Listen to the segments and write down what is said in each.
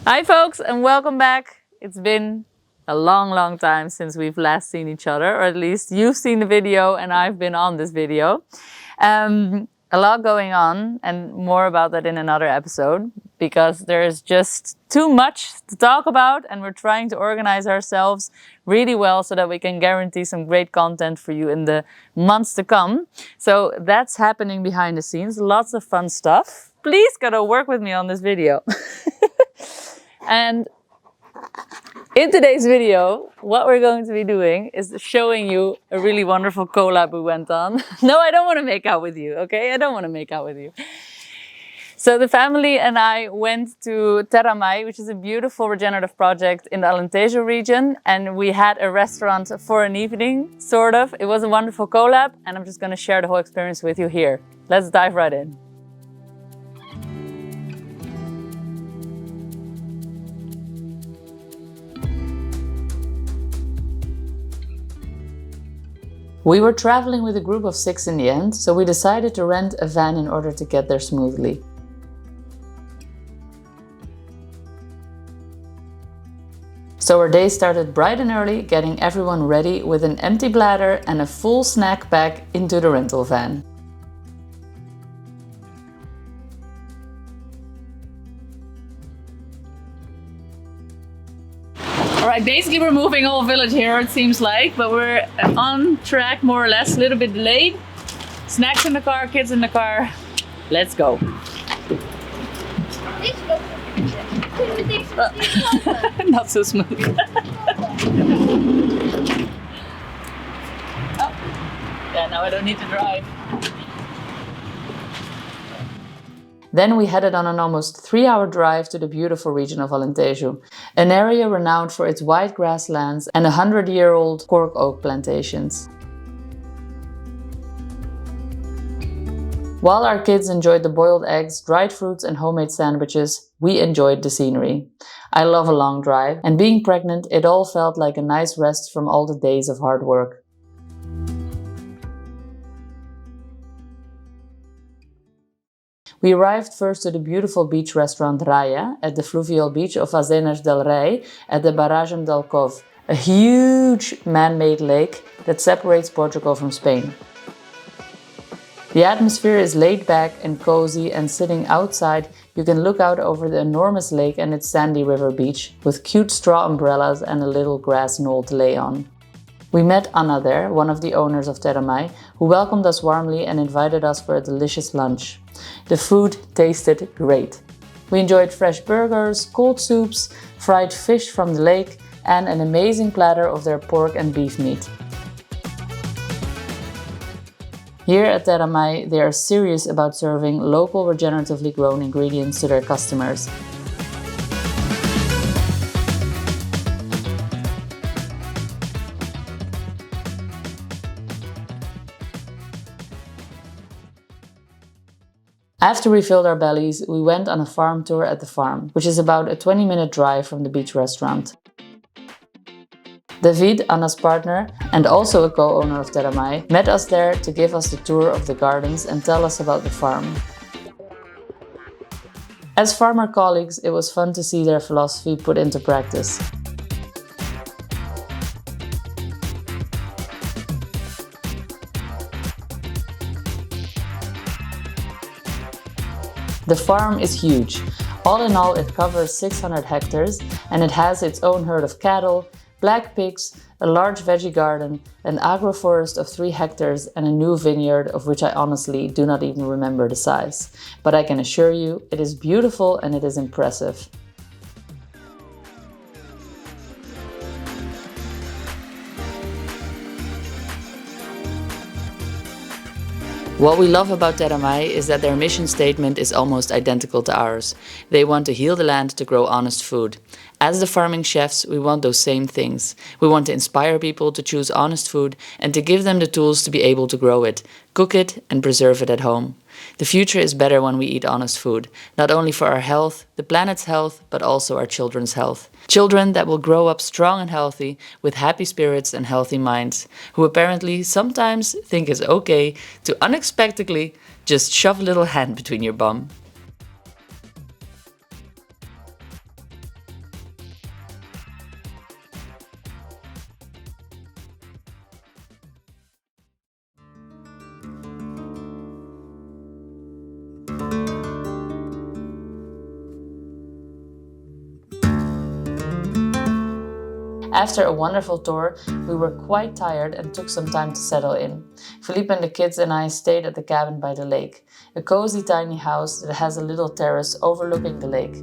Hi folks, and welcome back. It's been a long time since we've last seen each other, or at least you've seen the video and I've been on this video. A lot going on, and more about that in another episode, because there's just too much to talk about, and we're trying to organize ourselves really well so that we can guarantee some great content for you in the months to come. So that's happening behind the scenes, lots of fun stuff. Please gotta work with me on this video. And in today's video, what we're going to be doing is showing you a really wonderful collab we went on. No, I don't want to make out with you, okay? I don't want to make out with you. So the family and I went to Terramay, which is a beautiful regenerative project in the Alentejo region. And we had a restaurant for an evening, sort of. It was a wonderful collab, and I'm just going to share the whole experience with you here. Let's dive right in. We were traveling with a group of 6 in the end, so we decided to rent a van in order to get there smoothly. So our day started bright and early, getting everyone ready with an empty bladder and a full snack bag into the rental van. Alright, basically we're moving whole village here, it seems like, but we're on track more or less, a little bit delayed. Snacks in the car, kids in the car. Let's go. Not so smooth. Oh. Yeah, now I don't need to drive. Then we headed on an almost 3-hour drive to the beautiful region of Alentejo, an area renowned for its wide grasslands and 100-year-old cork oak plantations. While our kids enjoyed the boiled eggs, dried fruits and homemade sandwiches, we enjoyed the scenery. I love a long drive, and being pregnant, it all felt like a nice rest from all the days of hard work. We arrived first to the beautiful Beachrestaurant Raya at the fluvial beach of Azenas del Rei at the Barragem del Cov, a huge man-made lake that separates Portugal from Spain. The atmosphere is laid back and cozy, and sitting outside you can look out over the enormous lake and its sandy river beach with cute straw umbrellas and a little grass knoll to lay on. We met Anna there, one of the owners of Terramay, who welcomed us warmly and invited us for a delicious lunch. The food tasted great. We enjoyed fresh burgers, cold soups, fried fish from the lake, and an amazing platter of their pork and beef meat. Here at Terramay, they are serious about serving local regeneratively grown ingredients to their customers. After we filled our bellies, we went on a farm tour at the farm, which is about a 20-minute drive from the beach restaurant. David, Anna's partner, and also a co-owner of Terramay, met us there to give us the tour of the gardens and tell us about the farm. As farmer colleagues, it was fun to see their philosophy put into practice. The farm is huge. All in all, it covers 600 hectares, and it has its own herd of cattle, black pigs, a large veggie garden, an agroforest of 3 hectares, and a new vineyard of which I honestly do not even remember the size. But I can assure you, it is beautiful and it is impressive. What we love about Terramay is that their mission statement is almost identical to ours. They want to heal the land to grow honest food. As the farming chefs, we want those same things. We want to inspire people to choose honest food and to give them the tools to be able to grow it, cook it and preserve it at home. The future is better when we eat honest food, not only for our health, the planet's health, but also our children's health. Children that will grow up strong and healthy, with happy spirits and healthy minds, who apparently sometimes think it's okay to unexpectedly just shove a little hand between your bum. After a wonderful tour, we were quite tired and took some time to settle in. Philippe and the kids and I stayed at the cabin by the lake, a cozy tiny house that has a little terrace overlooking the lake.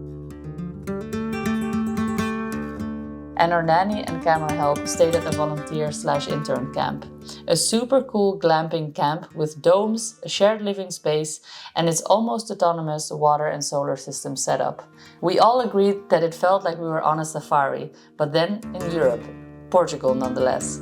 And our nanny and camera help stayed at a volunteer/intern camp. A super cool glamping camp with domes, a shared living space, and its almost autonomous water and solar system setup. We all agreed that it felt like we were on a safari, but then in Europe, Portugal nonetheless.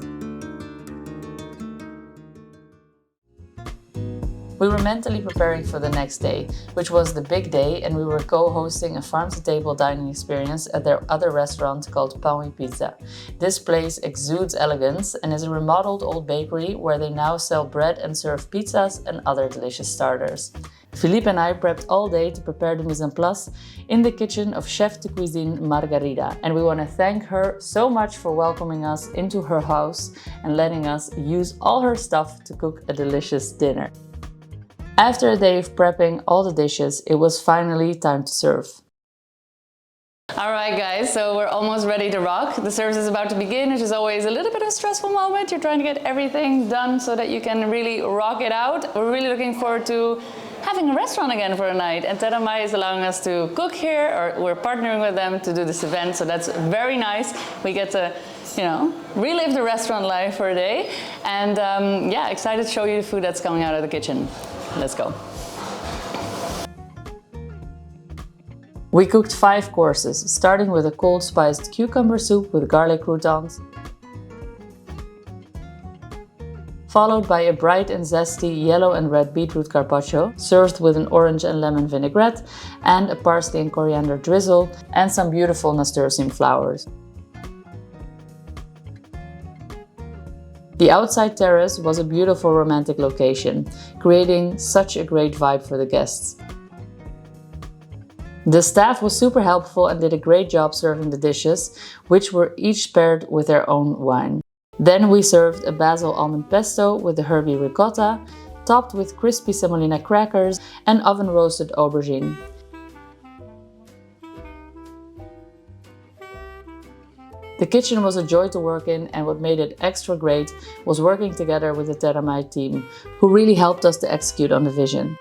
We were mentally preparing for the next day, which was the big day, and we were co-hosting a farm-to-table dining experience at their other restaurant called Pão e Pizza. This place exudes elegance and is a remodeled old bakery where they now sell bread and serve pizzas and other delicious starters. Philippe and I prepped all day to prepare the mise en place in the kitchen of chef de cuisine Margarida, and we want to thank her so much for welcoming us into her house and letting us use all her stuff to cook a delicious dinner. After a day of prepping all the dishes, it was finally time to serve. Alright guys, so we're almost ready to rock. The service is about to begin, which is always a little bit of a stressful moment. You're trying to get everything done so that you can really rock it out. We're really looking forward to having a restaurant again for a night, and Terramay is allowing us to cook here, or we're partnering with them to do this event, so that's very nice. We get to, relive the restaurant life for a day, and yeah, excited to show you the food that's coming out of the kitchen. Let's go. We cooked 5 courses, starting with a cold spiced cucumber soup with garlic croutons, followed by a bright and zesty yellow and red beetroot carpaccio, served with an orange and lemon vinaigrette, and a parsley and coriander drizzle, and some beautiful nasturtium flowers. The outside terrace was a beautiful romantic location, creating such a great vibe for the guests. The staff was super helpful and did a great job serving the dishes, which were each paired with their own wine. Then we served a basil almond pesto with a herby ricotta, topped with crispy semolina crackers and oven roasted aubergine. The kitchen was a joy to work in, and what made it extra great was working together with the Terramay team, who really helped us to execute on the vision.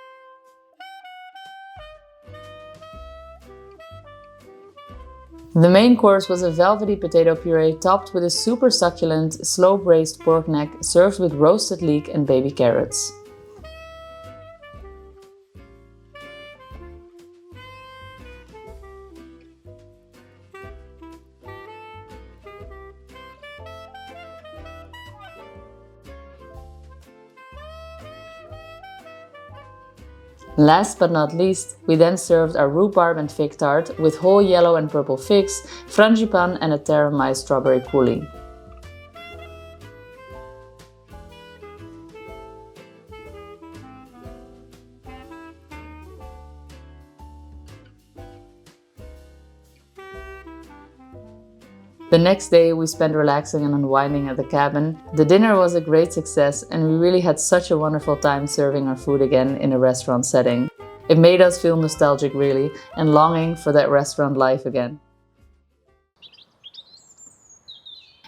The main course was a velvety potato puree topped with a super succulent, slow-braised pork neck served with roasted leek and baby carrots. Last but not least, we then served our rhubarb and fig tart with whole yellow and purple figs, frangipan and a Terramay strawberry coulis. The next day we spent relaxing and unwinding at the cabin. The dinner was a great success, and we really had such a wonderful time serving our food again in a restaurant setting. It made us feel nostalgic really, and longing for that restaurant life again.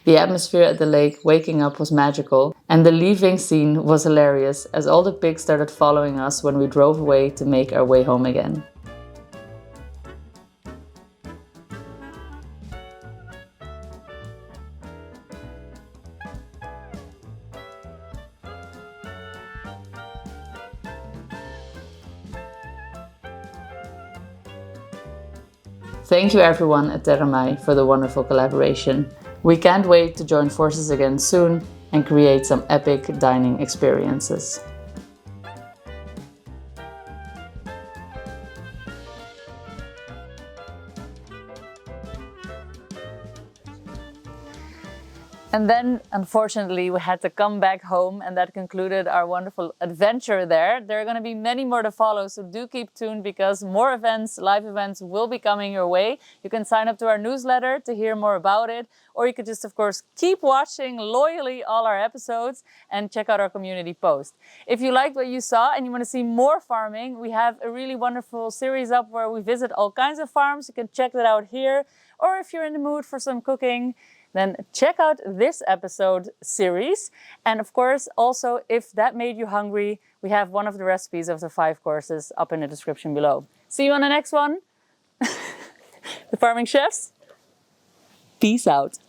The atmosphere at the lake waking up was magical, and the leaving scene was hilarious as all the pigs started following us when we drove away to make our way home again. Thank you everyone at Terramay for the wonderful collaboration. We can't wait to join forces again soon and create some epic dining experiences. And then, unfortunately, we had to come back home, and that concluded our wonderful adventure there. There are going to be many more to follow, so do keep tuned because more events, live events will be coming your way. You can sign up to our newsletter to hear more about it, or you could just, of course, keep watching loyally all our episodes and check out our community post. If you liked what you saw and you want to see more farming, we have a really wonderful series up where we visit all kinds of farms. You can check that out here. or if you're in the mood for some cooking, then check out this episode series. And of course, also, if that made you hungry, we have one of the recipes of the 5 courses up in the description below. See you on the next one. The Farming Chefs, peace out.